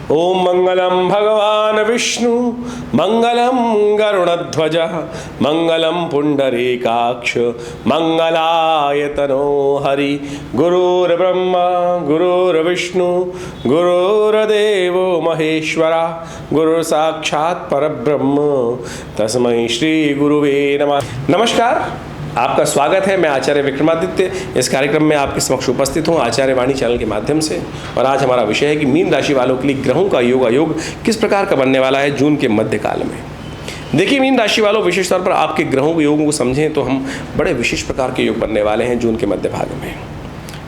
ओम मंगलम भगवान विष्णु मंगलम गरुड़ध्वज मंगलम पुंडरीकाक्ष मंगलायतनो हरि। गुरुर्ब्रह्मा गुरुर्विष्णु गुरुर्देवो महेश्वरा गुरु साक्षात् परब्रह्म तस्मै श्री गुरुवे नमः। नमस्कार, आपका स्वागत है। मैं आचार्य विक्रमादित्य इस कार्यक्रम में आपके समक्ष उपस्थित हूँ आचार्य वाणी चैनल के माध्यम से। और आज हमारा विषय है कि मीन राशि वालों के लिए ग्रहों का योग किस प्रकार का बनने वाला है जून के मध्यकाल में। देखिए मीन राशि वालों, विशेष तौर पर आपके ग्रहों के योगों को समझें तो हम बड़े विशेष प्रकार के योग बनने वाले हैं जून के मध्य भाग में।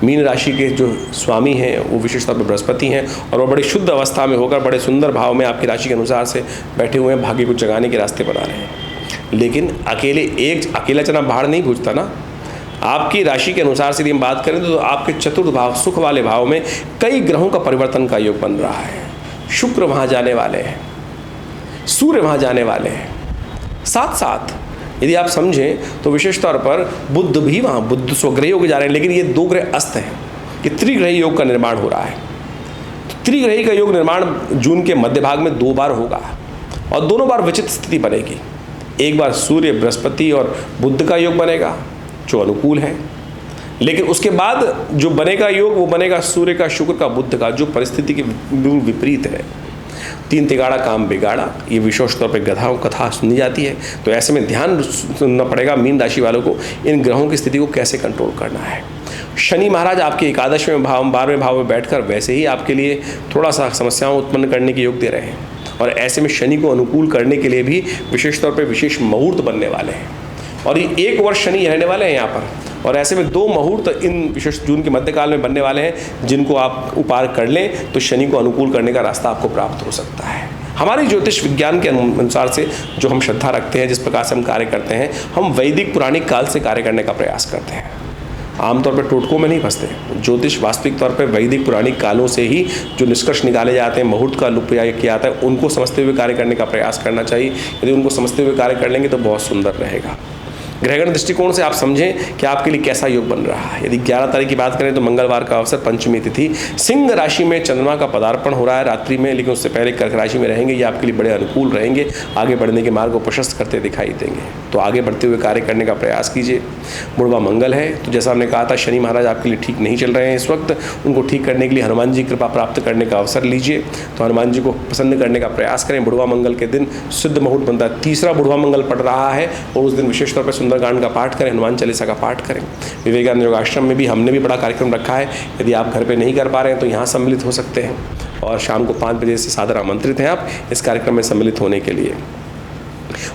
मीन राशि के जो स्वामी हैं वो विशेष तौर पर बृहस्पति हैं और वो बड़ी शुद्ध अवस्था में होकर बड़े सुंदर भाव में आपकी राशि के अनुसार से बैठे हुए हैं, भाग्य को जगाने के रास्ते बना रहे हैं। लेकिन अकेला चना बाढ़ नहीं भूजता ना। आपकी राशि के अनुसार से यदि हम बात करें तो आपके चतुर्थ भाव सुख वाले भाव में कई ग्रहों का परिवर्तन का योग बन रहा है। शुक्र वहाँ जाने वाले हैं, सूर्य वहाँ जाने वाले हैं, साथ साथ यदि आप समझें तो विशेष तौर पर बुध भी वहाँ, बुध स्वग्रह योग जा रहे हैं। लेकिन ये दो ग्रह अस्त हैं, ये त्रिग्रही योग का निर्माण हो रहा है। त्रिग्रही का योग निर्माण जून के मध्य भाग में 2 बार होगा और दोनों बार विचित्र स्थिति बनेगी। एक बार सूर्य बृहस्पति और बुध का योग बनेगा जो अनुकूल है, लेकिन उसके बाद जो बनेगा योग वो बनेगा सूर्य का, शुक्र का, बुध का, जो परिस्थिति के बिल्कुल विपरीत है। 3 तिगाड़ा काम बिगाड़ा, ये विशेष तौर पर गधाओं कथा सुनी जाती है। तो ऐसे में ध्यान सुनना पड़ेगा मीन राशि वालों को इन ग्रहों की स्थिति को कैसे कंट्रोल करना है। शनि महाराज आपके 11वें भाव 12वें भाव में बैठकर वैसे ही आपके लिए थोड़ा सा समस्याओं उत्पन्न करने के योग दे रहे हैं और ऐसे में शनि को अनुकूल करने के लिए भी विशेष तौर पर विशेष मुहूर्त बनने वाले हैं। और ये 1 वर्ष शनि रहने वाले हैं यहाँ पर और ऐसे में 2 मुहूर्त इन विशेष जून के मध्यकाल में बनने वाले हैं जिनको आप उपार कर लें तो शनि को अनुकूल करने का रास्ता आपको प्राप्त हो सकता है। हमारी ज्योतिष विज्ञान के अनुसार से जो हम श्रद्धा रखते हैं, जिस प्रकार से हम कार्य करते हैं, हम वैदिक पुराणिक काल से कार्य करने का प्रयास करते हैं। आमतौर पर टोटकों में नहीं फंसते। ज्योतिष वास्तविक तौर पर वैदिक पुराणिक कालों से ही जो निष्कर्ष निकाले जाते हैं, मुहूर्त का उपयोग किया जाता है, उनको समझते हुए कार्य करने का प्रयास करना चाहिए। यदि उनको समझते हुए कार्य कर लेंगे तो बहुत सुंदर रहेगा। ग्रहगण दृष्टिकोण से आप समझें कि आपके लिए कैसा योग बन रहा है। यदि 11 तारीख की बात करें तो मंगलवार का अवसर, पंचमी तिथि, सिंह राशि में चंद्रमा का पदार्पण हो रहा है रात्रि में, लेकिन उससे पहले कर्क राशि में रहेंगे। ये आपके लिए बड़े अनुकूल रहेंगे, आगे बढ़ने के मार्ग को प्रशस्त करते दिखाई देंगे। तो आगे बढ़ते हुए कार्य करने का प्रयास कीजिए। बुढ़वा मंगल है, तो जैसा हमने कहा था शनि महाराज आपके लिए ठीक नहीं चल रहे हैं इस वक्त। उनको ठीक करने के लिए हनुमान जी कृपा प्राप्त करने का अवसर लीजिए। तो हनुमान जी को प्रसन्न करने का प्रयास करें। बुढ़वा मंगल के दिन सिद्ध मुहूर्त बनता है, 3रा बुढ़वा मंगल पड़ रहा है और उस दिन विशेष तौर पर सुंदरकांड का पाठ करें, हनुमान चालीसा का पाठ करें। विवेकानंद योग आश्रम में भी हमने भी बड़ा कार्यक्रम रखा है। यदि आप घर पे नहीं कर पा रहे हैं तो यहाँ सम्मिलित हो सकते हैं और शाम को 5 बजे से सादर आमंत्रित हैं आप इस कार्यक्रम में सम्मिलित होने के लिए।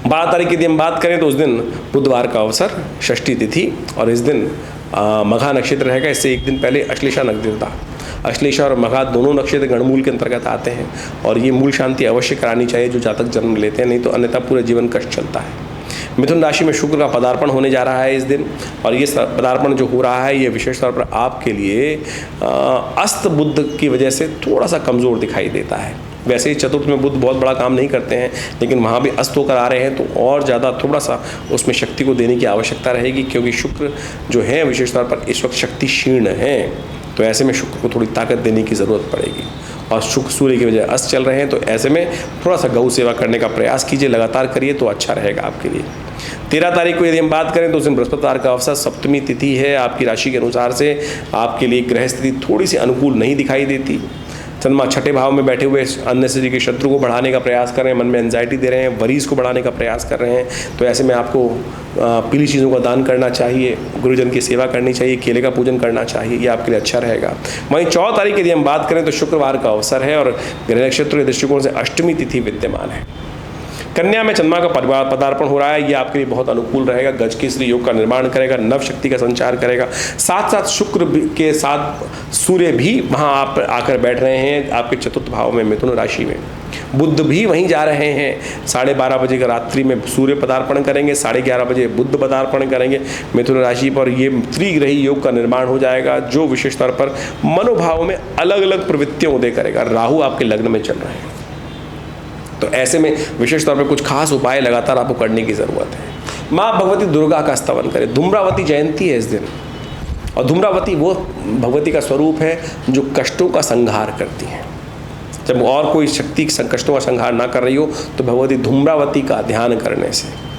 12 तारीख की यदि हम बात करें तो उस दिन बुधवार का अवसर, षष्ठी तिथि और इस दिन मघा नक्षत्र रहेगा। इससे एक दिन पहले अश्लेषा नक्षत्र था। अश्लेषा और मघा दोनों नक्षत्र गणमूल के अंतर्गत आते हैं और ये मूल शांति अवश्य करानी चाहिए जो जातक जन्म लेते हैं, नहीं तो अन्यथा पूरे जीवन कष्ट चलता है। मिथुन राशि में शुक्र का पदार्पण होने जा रहा है इस दिन और ये पदार्पण जो हो रहा है ये विशेष तौर पर आपके लिए अस्त बुध की वजह से थोड़ा सा कमज़ोर दिखाई देता है। वैसे ही चतुर्थ में बुध बहुत बड़ा काम नहीं करते हैं, लेकिन वहाँ भी अस्त होकर आ रहे हैं तो और ज़्यादा थोड़ा सा उसमें शक्ति को देने की आवश्यकता रहेगी, क्योंकि शुक्र जो है विशेष तौर पर इस वक्त शक्ति क्षीण है। तो ऐसे में शुक्र को थोड़ी ताकत देने की ज़रूरत पड़ेगी और शुक्र सूर्य की वजह अस्त चल रहे हैं। तो ऐसे में थोड़ा सा गौ सेवा करने का प्रयास कीजिए, लगातार करिए तो अच्छा रहेगा आपके लिए। 13 तारीख को यदि हम बात करें तो उस दिन बृहस्पतिवार का अवसर, सप्तमी तिथि है। आपकी राशि के अनुसार से आपके लिए ग्रह स्थिति थोड़ी सी अनुकूल नहीं दिखाई देती। चंद्रमा 6ठे भाव में बैठे हुए अननेसेसरी के शत्रु को बढ़ाने का प्रयास कर रहे हैं, मन में एंजाइटी दे रहे हैं, वरीज को बढ़ाने का प्रयास कर रहे हैं। तो ऐसे में आपको पीली चीज़ों का दान करना चाहिए, गुरुजन की सेवा करनी चाहिए, केले का पूजन करना चाहिए, ये आपके लिए अच्छा रहेगा। वहीं 14 तारीख यदि हम बात करें तो शुक्रवार का अवसर है और ग्रह नक्षत्र के दृष्टिकोण से अष्टमी तिथि विद्यमान है। कन्या में चंद्रमा का पदार्पण हो रहा है, ये आपके लिए बहुत अनुकूल रहेगा। गज केसरी योग का निर्माण करेगा, नव शक्ति का संचार करेगा। साथ साथ शुक्र के साथ सूर्य भी वहाँ आप आकर बैठ रहे हैं आपके चतुर्थ भाव में, मिथुन राशि में। बुध भी वहीं जा रहे हैं। 12:30 बजे का रात्रि में सूर्य पदार्पण करेंगे, 11:30 बजे बुध पदार्पण करेंगे मिथुन राशि पर। ये त्रिग्रही योग का निर्माण हो जाएगा जो विशेष तौर पर मनोभाव में अलग अलग प्रवृत्तियाँ उदय करेगा। राहु आपके लग्न में चल रहे हैं, तो ऐसे में विशेष तौर पर कुछ खास उपाय लगातार आपको करने की ज़रूरत है। माँ भगवती दुर्गा का स्तवन करें। धूम्रावती जयंती है इस दिन और धूम्रावती वो भगवती का स्वरूप है जो कष्टों का संहार करती हैं। जब और कोई शक्ति कष्टों का संहार ना कर रही हो तो भगवती धूम्रावती का ध्यान करने से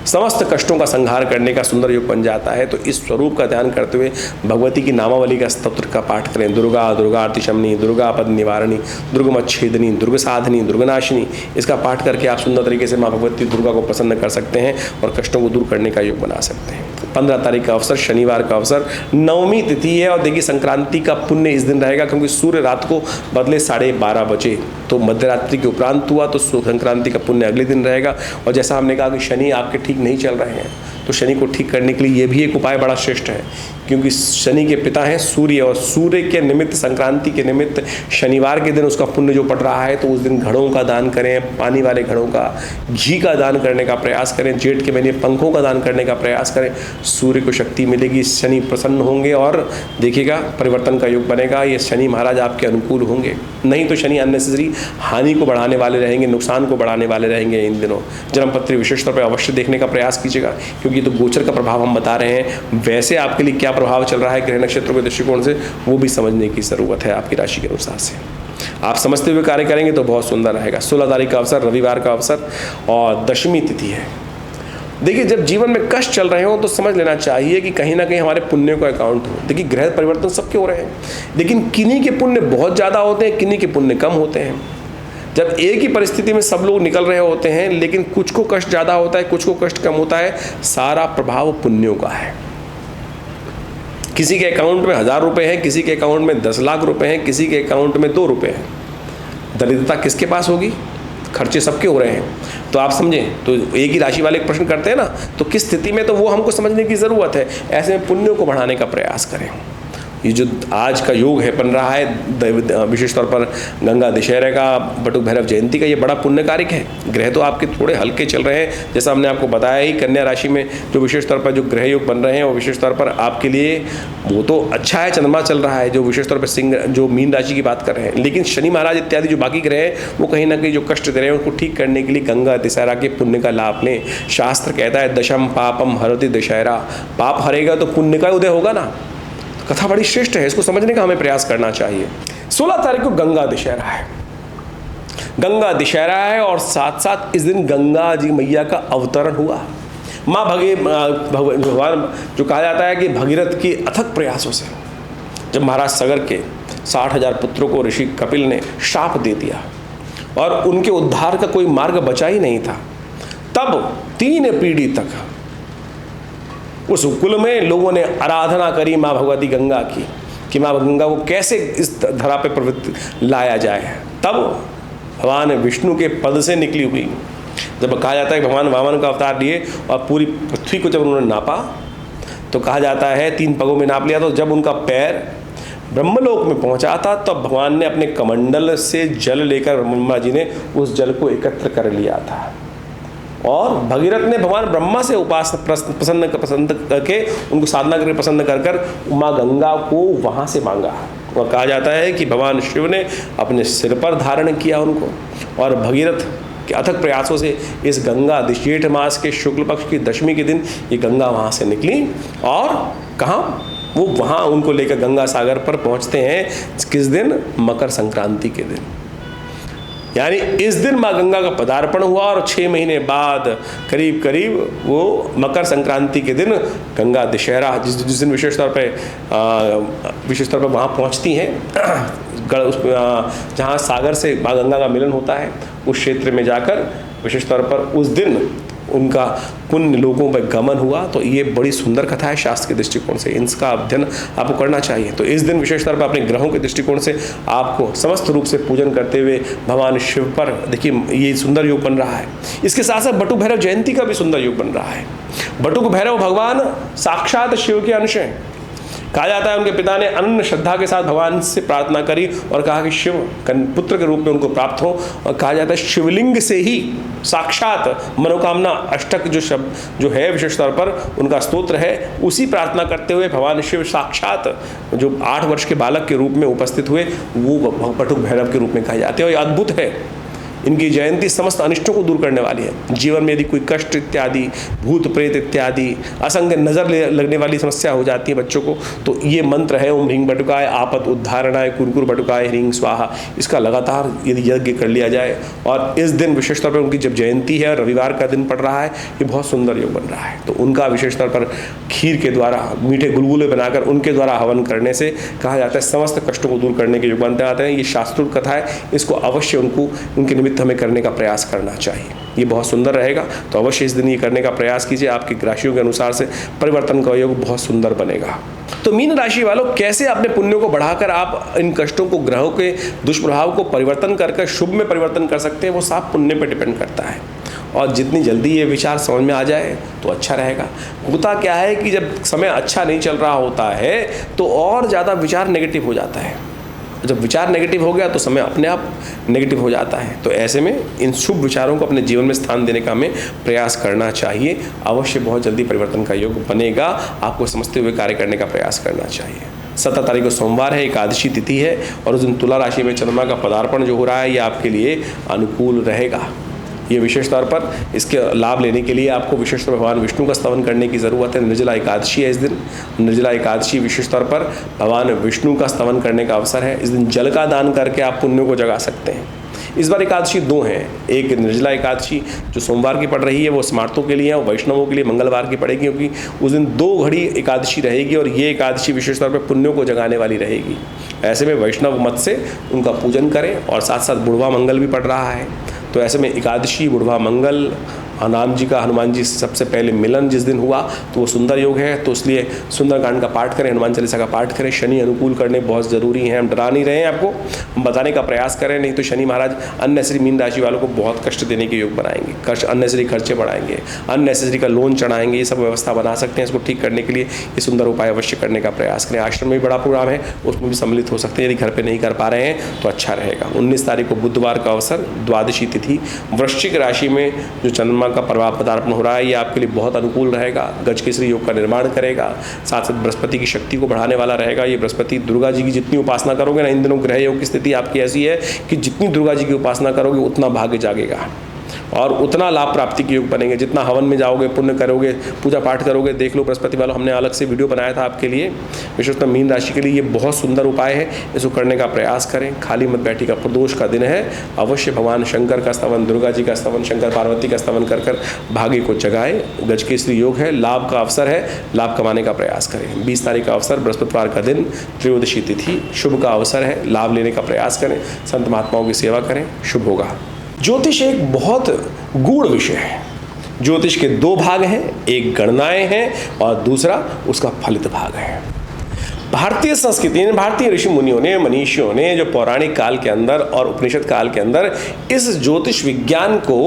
समस्त कष्टों का संहार करने का सुंदर योग बन जाता है। तो इस स्वरूप का ध्यान करते हुए भगवती की नामावली का स्तोत्र का पाठ करें। दुर्गा दुर्गार्ति शमनी, दुर्गा पद निवारणी, दुर्गमच्छेदनी, दुर्ग साधनी, दुर्गनाशिनी, इसका पाठ करके आप सुंदर तरीके से माँ भगवती दुर्गा को प्रसन्न कर सकते हैं और कष्टों को दूर करने का योग बना सकते हैं। 15 तारीख का अवसर, शनिवार का अवसर, 9वीं तिथि है और देखिए संक्रांति का पुण्य इस दिन रहेगा क्योंकि सूर्य रात को बदले 12:30 बजे, तो मध्यरात्रि के उपरांत हुआ तो संक्रांति का पुण्य अगले दिन रहेगा। और जैसा हमने कहा कि शनि आपके ठीक नहीं चल रहे हैं तो शनि को ठीक करने के लिए ये भी एक उपाय बड़ा श्रेष्ठ है क्योंकि शनि के पिता हैं सूर्य और सूर्य के निमित्त संक्रांति के निमित्त शनिवार के दिन उसका पुण्य जो पड़ रहा है तो उस दिन घड़ों का दान करें, पानी वाले घड़ों का, घी का दान करने का प्रयास करें, जेठ के महीने पंखों का दान करने का प्रयास करें। सूर्य को शक्ति मिलेगी, शनि प्रसन्न होंगे और देखिएगा परिवर्तन का योग बनेगा। ये शनि महाराज आपके अनुकूल होंगे, नहीं तो शनि अननेसेसरी हानि को बढ़ाने वाले रहेंगे, नुकसान को बढ़ाने वाले रहेंगे। इन दिनों जन्मपत्री विशेष तौर पर अवश्य देखने का प्रयास कीजिएगा क्योंकि तो गोचर का प्रभाव हम बता रहे हैं, वैसे आपके लिए क्या प्रभाव चल रहा है ग्रह नक्षत्रों के दृष्टिकोण से वो भी समझने की ज़रूरत है आपकी राशि के अनुसार से। आप समझते हुए कार्य करेंगे तो बहुत सुंदर रहेगा। 16 तारीख का अवसर, रविवार का अवसर और 10वीं तिथि है। देखिए जब जीवन में कष्ट चल रहे हो तो समझ लेना चाहिए कि कहीं ना कहीं हमारे पुण्य का अकाउंट हो। देखिए ग्रह परिवर्तन सबके हो रहे हैं लेकिन किन्हीं के पुण्य बहुत ज़्यादा होते हैं, किन्हीं के पुण्य कम होते हैं। जब एक ही परिस्थिति में सब लोग निकल रहे होते हैं लेकिन कुछ को कष्ट ज़्यादा होता है, कुछ को कष्ट कम होता है, सारा प्रभाव पुण्यों का है। किसी के अकाउंट में 1000 रुपये हैं, किसी के अकाउंट में 10 लाख रुपए हैं, किसी के अकाउंट में 2 रुपये हैं। दरिद्रता किसके पास होगी? खर्चे सबके हो रहे हैं। तो आप समझें, तो एक ही राशि वाले प्रश्न करते हैं ना, तो किस स्थिति में, तो वो हमको समझने की ज़रूरत है। ऐसे में पुण्यों को बढ़ाने का प्रयास करें। ये जो आज का योग है बन रहा है विशेष तौर पर गंगा दशहरे का, बटुक भैरव जयंती का, ये बड़ा पुण्यकारिक है। ग्रह तो आपके थोड़े हल्के चल रहे हैं जैसा हमने आपको बताया ही। कन्या राशि में जो विशेष तौर पर जो ग्रह योग बन रहे हैं वो विशेष तौर पर आपके लिए वो तो अच्छा है, चंद्रमा चल रहा है जो विशेष तौर पर सिंह जो मीन राशि की बात कर रहे हैं। लेकिन शनि महाराज इत्यादि जो बाकी ग्रह हैं वो कहीं ना कहीं जो कष्ट दे रहे हैं उनको ठीक करने के लिए गंगा दशहरा के पुण्य का लाभ लें। शास्त्र कहता है दशम पापम हरति दशहरा, पाप हरेगा तो पुण्य का उदय होगा ना। कथा बड़ी श्रेष्ठ है, इसको समझने का हमें प्रयास करना चाहिए। 16 तारीख को गंगा दशहरा है, गंगा दशहरा है और साथ साथ इस दिन गंगा जी मैया का अवतरण हुआ। माँ भगवान जो कहा जाता है कि भगीरथ की अथक प्रयासों से जब महाराज सगर के 60,000 पुत्रों को ऋषि कपिल ने शाप दे दिया और उनके उद्धार का कोई मार्ग बचा ही नहीं था, तब 3 पीढ़ी तक उस कुल में लोगों ने आराधना करी माँ भगवती गंगा की कि माँ गंगा को कैसे इस धरा पे प्रवृत्ति लाया जाए। तब भगवान विष्णु के पद से निकली हुई, जब कहा जाता है भगवान वामन का अवतार लिए और पूरी पृथ्वी को जब उन्होंने नापा तो कहा जाता है 3 पगों में नाप लिया। तो जब उनका पैर ब्रह्मलोक में पहुंचा था तब तो भगवान ने अपने कमंडल से जल लेकर ब्रह्मा जी ने उस जल को एकत्र कर लिया था और भगीरथ ने भगवान ब्रह्मा से पसंद करके उनको साधना करके प्रसन्न कर माँ गंगा को वहाँ से मांगा। और कहा जाता है कि भगवान शिव ने अपने सिर पर धारण किया उनको और भगीरथ के अथक प्रयासों से इस गंगा जेठ मास के शुक्ल पक्ष की 10वीं के दिन ये गंगा वहाँ से निकली और कहाँ वो वहाँ उनको लेकर गंगा सागर पर पहुँचते हैं। किस दिन? मकर संक्रांति के दिन। यानी इस दिन माँ गंगा का पदार्पण हुआ और 6 महीने बाद करीब करीब वो मकर संक्रांति के दिन गंगा दशहरा जिस दिन विशेष तौर पर वहाँ पहुँचती हैं जहाँ सागर से माँ गंगा का मिलन होता है उस क्षेत्र में जाकर विशेष तौर पर उस दिन उनका पुण्य लोगों पर गमन हुआ। तो ये बड़ी सुंदर कथा है शास्त्र के दृष्टिकोण से, इसका अध्ययन आपको करना चाहिए। तो इस दिन विशेष तौर पर अपने ग्रहों के दृष्टिकोण से आपको समस्त रूप से पूजन करते हुए भगवान शिव पर देखिए ये सुंदर योग बन रहा है। इसके साथ साथ बटुक भैरव जयंती का भी सुंदर योग बन रहा है। बटुक भैरव भगवान साक्षात शिव के अंश हैं। कहा जाता है उनके पिता ने अनन्य श्रद्धा के साथ भगवान से प्रार्थना करी और कहा कि शिव पुत्र के रूप में उनको प्राप्त हो। और कहा जाता है शिवलिंग से ही साक्षात मनोकामना अष्टक जो शब्द जो है विशेष तौर पर उनका स्तोत्र है, उसी प्रार्थना करते हुए भगवान शिव साक्षात जो 8 वर्ष के बालक के रूप में उपस्थित हुए वो बटुक भैरव के रूप में कहे जाते हैं। और ये अद्भुत है, इनकी जयंती समस्त अनिष्टों को दूर करने वाली है। जीवन में यदि कोई कष्ट इत्यादि, भूत प्रेत इत्यादि, असंग नज़र लगने वाली समस्या हो जाती है बच्चों को, तो ये मंत्र है ओम ह्रीं बटुकाय आपत उद्धारणाय कुरकुर बटुकाय ह्रीं स्वाहा, इसका लगातार यदि यज्ञ कर लिया जाए और इस दिन विशेष तौर पर उनकी जब जयंती है, रविवार का दिन पड़ रहा है, ये बहुत सुंदर योग बन रहा है। तो उनका विशेष तौर पर खीर के द्वारा, मीठे गुलगुले बनाकर उनके द्वारा हवन करने से कहा जाता है समस्त कष्टों को दूर करने के योग बनते आते हैं। ये शास्त्रोक्त कथा है, इसको अवश्य उनके निमित्त हमें करने का प्रयास करना चाहिए। ये बहुत सुंदर रहेगा, तो अवश्य इस दिन ये करने का प्रयास कीजिए। आपकी राशियों के अनुसार से परिवर्तन का योग बहुत सुंदर बनेगा। तो मीन राशि वालों, कैसे अपने पुण्यों को बढ़ाकर आप इन कष्टों को, ग्रहों के दुष्प्रभाव को परिवर्तन करके शुभ में परिवर्तन कर सकते हैं, वो साफ पुण्य पर डिपेंड करता है। और जितनी जल्दी ये विचार समझ में आ जाए तो अच्छा रहेगा। होता क्या है कि जब समय अच्छा नहीं चल रहा होता है तो और ज़्यादा विचार नेगेटिव हो जाता है। जब विचार नेगेटिव हो गया तो समय अपने आप नेगेटिव हो जाता है। तो ऐसे में इन शुभ विचारों को अपने जीवन में स्थान देने का हमें प्रयास करना चाहिए। अवश्य बहुत जल्दी परिवर्तन का योग बनेगा। आपको समझते हुए कार्य करने का प्रयास करना चाहिए। 17 तारीख को सोमवार है, एकादशी तिथि है और उस दिन तुला राशि में चंद्रमा का पदार्पण जो हो रहा है, ये आपके लिए अनुकूल रहेगा। ये विशेष तौर पर इसके लाभ लेने के लिए आपको विशेष तौर पर भगवान विष्णु का स्तवन करने की ज़रूरत है। निर्जला एकादशी है इस दिन। निर्जला एकादशी विशेष तौर पर भगवान विष्णु का स्तवन करने का अवसर है। इस दिन जल का दान करके आप पुण्यों को जगा सकते हैं। इस बार एकादशी 2 हैं। एक निर्जला एकादशी जो सोमवार की पड़ रही है वो स्मार्तों के लिए है और वैष्णवों के लिए मंगलवार की पड़ेगी, क्योंकि उस दिन 2 घड़ी एकादशी रहेगी और ये एकादशी विशेष तौर पर पुण्यों को जगाने वाली रहेगी। ऐसे में वैष्णव मत से उनका पूजन करें और साथ साथ बुढ़वा मंगल भी पड़ रहा है। तो ऐसे में एकादशी, बुढ़वा मंगल, राम जी का हनुमान जी से सबसे पहले मिलन जिस दिन हुआ तो वो सुंदर योग है। तो इसलिए सुंदरकांड का पाठ करें, हनुमान चालीसा का पाठ करें। शनि अनुकूल करने बहुत ज़रूरी हैं। हम डरा नहीं रहे हैं आपको, हम बताने का प्रयास करें, नहीं तो शनि महाराज अननेसेसरी मीन राशि वालों को बहुत कष्ट देने के योग बनाएंगे। अननेसेसरी खर्चे बढ़ाएंगे, अननेसेसरी का लोन चढ़ाएंगे। ये सब व्यवस्था बना सकते हैं। इसको ठीक करने के लिए ये सुंदर उपाय अवश्य करने का प्रयास करें। आश्रम में भी बड़ा प्रोग्राम है, उसमें भी सम्मिलित हो सकते हैं। यदि घर पर नहीं कर पा रहे हैं तो अच्छा रहेगा। 19 तारीख को बुधवार का अवसर, द्वादशी तिथि, वृश्चिक राशि में जो चंद्रमा का पदार्पण हो रहा है, ये आपके लिए बहुत अनुकूल रहेगा। गजकेसरी योग का निर्माण करेगा। साथ साथ बृहस्पति की शक्ति को बढ़ाने वाला रहेगा। ये बृहस्पति, दुर्गा जी की जितनी उपासना करोगे ना, इन दिनों ग्रह योग की स्थिति आपकी ऐसी है कि जितनी दुर्गा जी की उपासना करोगे उतना भाग्य जागेगा और उतना लाभ प्राप्ति के योग बनेंगे। जितना हवन में जाओगे, पुण्य करोगे, पूजा पाठ करोगे। देख लो बृहस्पति वालों, हमने अलग से वीडियो बनाया था आपके लिए। विशेषतः मीन राशि के लिए ये बहुत सुंदर उपाय है। इसको करने का प्रयास करें। खाली मत बैठिएगा। प्रदोष का दिन है, अवश्य भगवान शंकर का स्तवन, दुर्गा जी का स्तवन, शंकर पार्वती का स्तवन कर कर भाग्य को जगाए। गजकेसरी योग है, लाभ का अवसर है, लाभ कमाने का प्रयास करें। 20 तारीख का अवसर, बृहस्पतिवार का दिन, त्रयोदशी तिथि, शुभ का अवसर है। लाभ लेने का प्रयास करें। संत महात्माओं की सेवा करें, शुभ होगा। ज्योतिष एक बहुत गूढ़ विषय है। ज्योतिष के 2 भाग हैं, एक गणनाएं हैं और दूसरा उसका फलित भाग है। भारतीय संस्कृति ने, भारतीय ऋषि मुनियों ने, मनीषियों ने जो पौराणिक काल के अंदर और उपनिषद काल के अंदर इस ज्योतिष विज्ञान को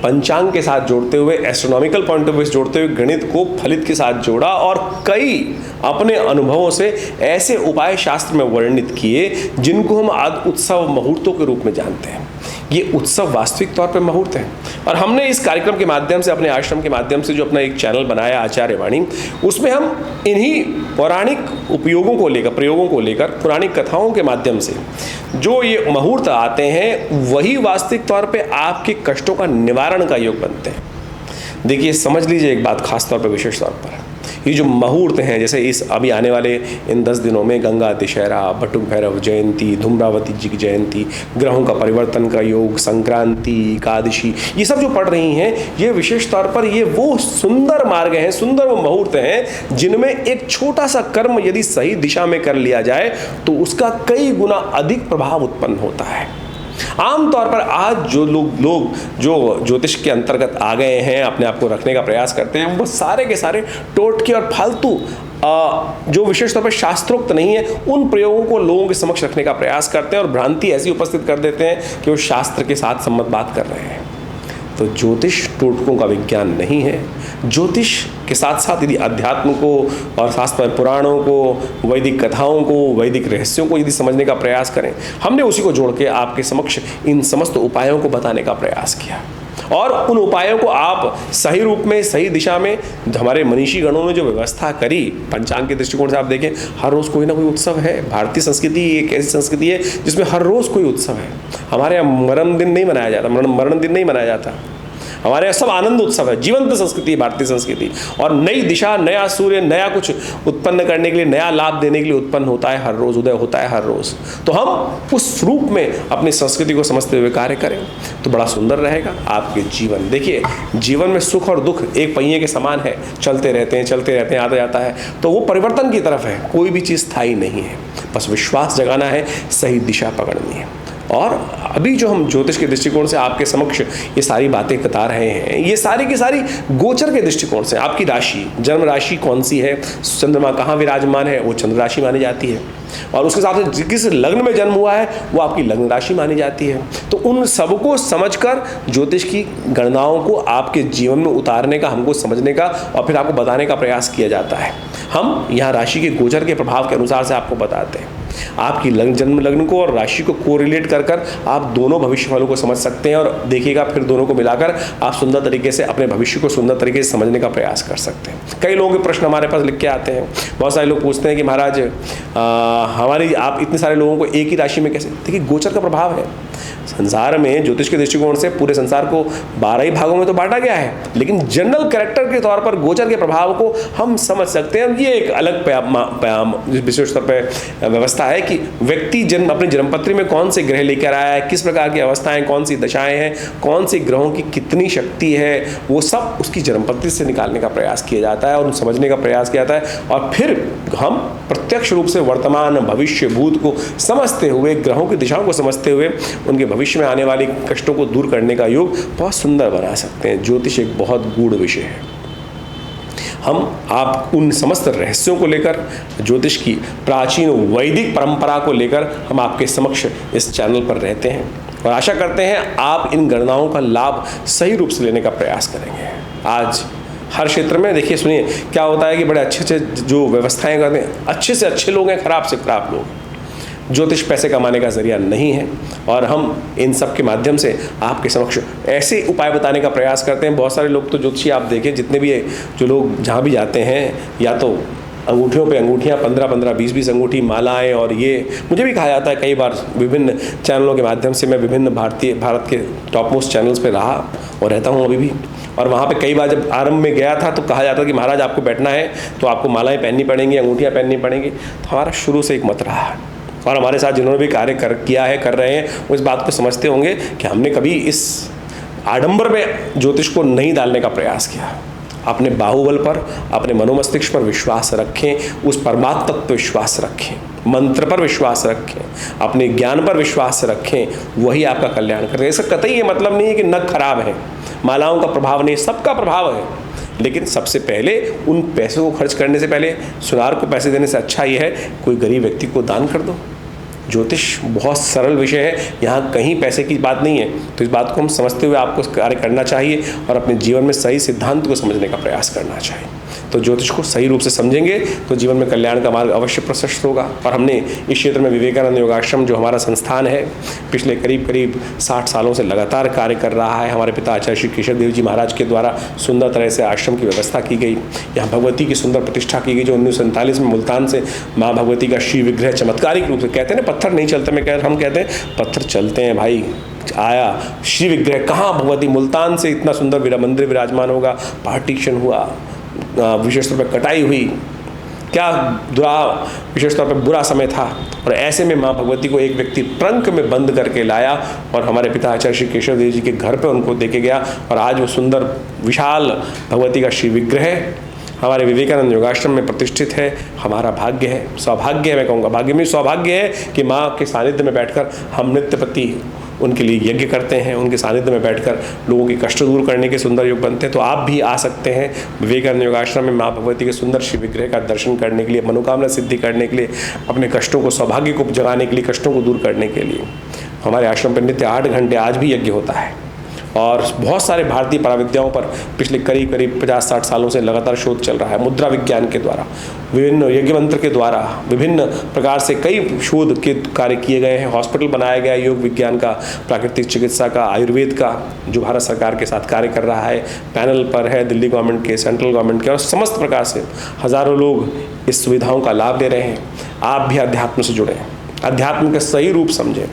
पंचांग के साथ जोड़ते हुए, एस्ट्रोनॉमिकल पॉइंट ऑफ व्यू से जोड़ते हुए गणित को फलित के साथ जोड़ा और कई अपने अनुभवों से ऐसे उपाय शास्त्र में वर्णित किए जिनको हम आज उत्सव मुहूर्तों के रूप में जानते हैं। ये उत्सव वास्तविक तौर पर मुहूर्त है और हमने इस कार्यक्रम के माध्यम से, अपने आश्रम के माध्यम से जो अपना एक चैनल बनाया आचार्य वाणी, उसमें हम इन्हीं पौराणिक उपयोगों को लेकर, प्रयोगों को लेकर, पुरानी कथाओं के माध्यम से जो ये मुहूर्त आते हैं वही वास्तविक तौर पे आपके कष्टों का निवारण का योग बनते हैं। देखिए, समझ लीजिए एक बात खास तौर पर, विशेष तौर पर ये जो मुहूर्त हैं, जैसे इस अभी आने वाले इन 10 दिनों में गंगा दशहरा, बटुक भैरव जयंती, धूम्रावती जी की जयंती, ग्रहों का परिवर्तन का योग, संक्रांति, एकादशी, ये सब जो पड़ रही हैं, ये विशेष तौर पर ये वो सुंदर मार्ग हैं, सुंदर वो मुहूर्त हैं जिनमें एक छोटा सा कर्म यदि सही दिशा में कर लिया जाए तो उसका कई गुना अधिक प्रभाव उत्पन्न होता है। आमतौर पर आज जो लोग जो ज्योतिष के अंतर्गत आ गए हैं, अपने आप को रखने का प्रयास करते हैं, वो सारे के सारे टोटके और फालतू जो विशेष तौर पर शास्त्रोक्त नहीं है उन प्रयोगों को लोगों के समक्ष रखने का प्रयास करते हैं और भ्रांति ऐसी उपस्थित कर देते हैं कि वो शास्त्र के साथ सम्मत बात कर रहे हैं। तो ज्योतिष टोटकों का विज्ञान नहीं है। ज्योतिष के साथ साथ यदि अध्यात्म को और शास्त्र पुराणों को, वैदिक कथाओं को, वैदिक रहस्यों को यदि समझने का प्रयास करें, हमने उसी को जोड़ के आपके समक्ष इन समस्त उपायों को बताने का प्रयास किया। और उन उपायों को आप सही रूप में, सही दिशा में, हमारे मनीषी गणों ने जो व्यवस्था करी पंचांग के दृष्टिकोण से आप देखें, हर रोज़ कोई ना कोई उत्सव है। भारतीय संस्कृति एक ऐसी संस्कृति है जिसमें हर रोज़ कोई उत्सव है। हमारे यहाँ मरण दिन नहीं मनाया जाता, मरण दिन नहीं मनाया जाता। हमारे यहाँ सब आनंद उत्सव है। जीवंत संस्कृति है भारतीय संस्कृति, और नई दिशा, नया सूर्य, नया कुछ उत्पन्न करने के लिए, नया लाभ देने के लिए उत्पन्न होता है हर रोज़, उदय होता है हर रोज़। तो हम उस रूप में अपनी संस्कृति को समझते हुए कार्य करें तो बड़ा सुंदर रहेगा आपके जीवन। देखिए, जीवन में सुख और दुख एक पहिए के समान है, चलते रहते हैं, आता जाता है। तो वो परिवर्तन की तरफ है, कोई भी चीज़ स्थायी नहीं है। बस विश्वास जगाना है, सही दिशा पकड़नी है। और अभी जो हम ज्योतिष के दृष्टिकोण से आपके समक्ष ये सारी बातें बता रहे हैं, ये सारी की सारी गोचर के दृष्टिकोण से, आपकी राशि, जन्म राशि कौन सी है, चंद्रमा कहाँ विराजमान है, वो चंद्र राशि मानी जाती है, और उसके हिसाब से किस लग्न में जन्म हुआ है वो आपकी लग्न राशि मानी जाती है। तो उन सबको समझकर ज्योतिष की गणनाओं को आपके जीवन में उतारने का, हमको समझने का और फिर आपको बताने का प्रयास किया जाता है। हम यहाँ राशि के गोचर के प्रभाव के अनुसार से आपको बताते हैं। आपकी जन्म लग्न को और राशि को कोरिलेट कर आप दोनों भविष्यवालों को समझ सकते हैं, और देखिएगा फिर दोनों को मिलाकर आप सुंदर तरीके से अपने भविष्य को सुंदर तरीके से समझने का प्रयास कर सकते हैं। कई लोगों के प्रश्न हमारे पास लिख के आते हैं। बहुत सारे लोग पूछते हैं कि महाराज हमारी, आप इतने सारे लोगों को एक ही राशि में कैसे? देखिए, गोचर का प्रभाव है। संसार में ज्योतिष के दृष्टिकोण से पूरे संसार को 12 ही भागों में तो बांटा गया है, लेकिन जनरल कैरेक्टर के तौर पर गोचर के प्रभाव को हम समझ सकते हैं। ये एक अलग विशेष तौर पर व्यवस्था है कि व्यक्ति अपनी जन्मपत्री में कौन से ग्रह लेकर आया है, किस प्रकार की अवस्थाएं, कौन सी दशाएं हैं, कौन से ग्रहों की कितनी शक्ति है, वो सब उसकी जन्मपत्री से निकालने का प्रयास किया जाता है और समझने का प्रयास किया जाता है। और फिर हम प्रत्यक्ष रूप से वर्तमान, भविष्य, भूत को समझते हुए, ग्रहों की दिशाओं को समझते हुए उनके भविष्य में आने वाले कष्टों को दूर करने का योग बहुत सुंदर बना सकते हैं। ज्योतिष एक बहुत गूढ़ विषय है। हम आप उन समस्त रहस्यों को लेकर, ज्योतिष की प्राचीन वैदिक परंपरा को लेकर हम आपके समक्ष इस चैनल पर रहते हैं, और आशा करते हैं आप इन गणनाओं का लाभ सही रूप से लेने का प्रयास करेंगे। आज हर क्षेत्र में देखिए, सुनिए क्या होता है कि बड़े अच्छे अच्छे जो व्यवस्थाएं करते हैं, अच्छे से अच्छे लोग हैं, खराब से खराब लोग। ज्योतिष पैसे कमाने का जरिया नहीं है, और हम इन सब के माध्यम से आपके समक्ष ऐसे उपाय बताने का प्रयास करते हैं। बहुत सारे लोग तो ज्योतिषी आप देखें, जितने भी जो लोग जहाँ भी जाते हैं, या तो अंगूठियों पे अंगूठियाँ 15-15, 20-20 अंगूठी, मालाएं, और ये मुझे भी कहा जाता है कई बार विभिन्न चैनलों के माध्यम से। मैं विभिन्न भारत के टॉप मोस्ट चैनल्स पे रहा और रहता हूँ अभी भी, और वहाँ पे कई बार जब आरंभ में गया था तो कहा जाता कि महाराज आपको बैठना है तो आपको मालाएं पहननी पड़ेंगी, अंगूठियाँ पहननी पड़ेंगी। तो हमारा शुरू से एक मत रहा है, और हमारे साथ जिन्होंने भी कार्य किया है, कर रहे हैं, वो इस बात को समझते होंगे कि हमने कभी इस आडंबर में ज्योतिष को नहीं डालने का प्रयास किया। अपने बाहुबल पर, अपने मनोमस्तिष्क पर विश्वास रखें, उस परमात्म तत्व पर विश्वास रखें, मंत्र पर विश्वास रखें, अपने ज्ञान पर विश्वास रखें, वही आपका कल्याण करेगा। इसका कतई ये मतलब नहीं है कि नख खराब है, मालाओं का प्रभाव नहीं, सबका प्रभाव है। लेकिन सबसे पहले उन पैसों को खर्च करने से पहले, सुनार को पैसे देने से अच्छा ये है कोई गरीब व्यक्ति को दान कर दो। ज्योतिष बहुत सरल विषय है, यहाँ कहीं पैसे की बात नहीं है। तो इस बात को हम समझते हुए आपको कार्य करना चाहिए, और अपने जीवन में सही सिद्धांत को समझने का प्रयास करना चाहिए। तो ज्योतिष को सही रूप से समझेंगे तो जीवन में कल्याण का मार्ग अवश्य प्रशस्त होगा। और हमने इस क्षेत्र में विवेकानंद योगाश्रम, जो हमारा संस्थान है, पिछले करीब 60 सालों से लगातार कार्य कर रहा है। हमारे पिता आचार्य श्री केशव देव जी महाराज के द्वारा सुंदर तरह से आश्रम की व्यवस्था की गई। यहाँ भगवती की सुंदर प्रतिष्ठा की गई, जो 1947 में मुल्तान से माँ भगवती का श्री विग्रह चमत्कारिक रूप से, कहते हैं ना पत्थर नहीं चलते, हम कहते हैं पत्थर चलते हैं भाई, आया श्री विग्रह। कहाँ भगवती मुल्तान से इतना सुंदर मंदिर विराजमान होगा, पार्टीशन हुआ, विशेष तौर पर कटाई हुई, क्या विशेष तौर पर बुरा समय था, और ऐसे में माँ भगवती को एक व्यक्ति ट्रंक में बंद करके लाया और हमारे पिता आचार्य श्री केशव देव जी के घर पर उनको देके गया। और आज वो सुंदर विशाल भगवती का श्री विग्रह हमारे विवेकानंद योगाश्रम में प्रतिष्ठित है। हमारा भाग्य है, सौभाग्य है, मैं कहूँगा भाग्य में सौभाग्य है कि माँ के सानिध्य में बैठकर हम नित्य प्रति उनके लिए यज्ञ करते हैं, उनके सानिध्य में बैठकर लोगों के कष्ट दूर करने के सुंदर योग बनते हैं। तो आप भी आ सकते हैं विवेकानंद योगाश्रम में माँ भगवती के सुंदर श्री विग्रह का दर्शन करने के लिए, मनोकामना सिद्धि करने के लिए, अपने कष्टों को, सौभाग्य को जगाने के लिए, कष्टों को दूर करने के लिए। हमारे आश्रम पर नित्य 8 घंटे आज भी यज्ञ होता है, और बहुत सारे भारतीय पराविद्याओं पर पिछले करीब 50-60 सालों से लगातार शोध चल रहा है। मुद्रा विज्ञान के द्वारा, विभिन्न यज्ञ मंत्र के द्वारा, विभिन्न प्रकार से कई शोध के कार्य किए गए हैं। हॉस्पिटल बनाया गया योग विज्ञान का, प्राकृतिक चिकित्सा का, आयुर्वेद का, जो भारत सरकार के साथ कार्य कर रहा है, पैनल पर है दिल्ली गवर्नमेंट के, सेंट्रल गवर्नमेंट के, और समस्त प्रकार से हज़ारों लोग इस सुविधाओं का लाभ ले रहे हैं। आप भी अध्यात्म से जुड़ें, अध्यात्म का सही रूप समझें,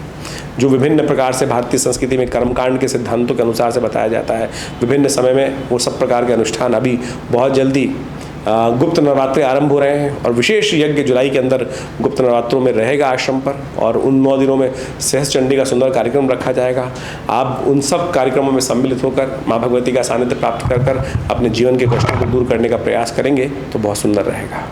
जो विभिन्न प्रकार से भारतीय संस्कृति में कर्मकांड के सिद्धांतों के अनुसार से बताया जाता है। विभिन्न समय में वो सब प्रकार के अनुष्ठान अभी बहुत जल्दी गुप्त नवरात्रि आरंभ हो रहे हैं, और विशेष यज्ञ जुलाई के अंदर गुप्त नवरात्रों में रहेगा आश्रम पर, और उन 9 दिनों में सहस्त्र चंडी का सुंदर कार्यक्रम रखा जाएगा। आप उन सब कार्यक्रमों में सम्मिलित होकर माँ भगवती का सानिध्य प्राप्त कर अपने जीवन के कष्टों को दूर करने का प्रयास करेंगे तो बहुत सुंदर रहेगा।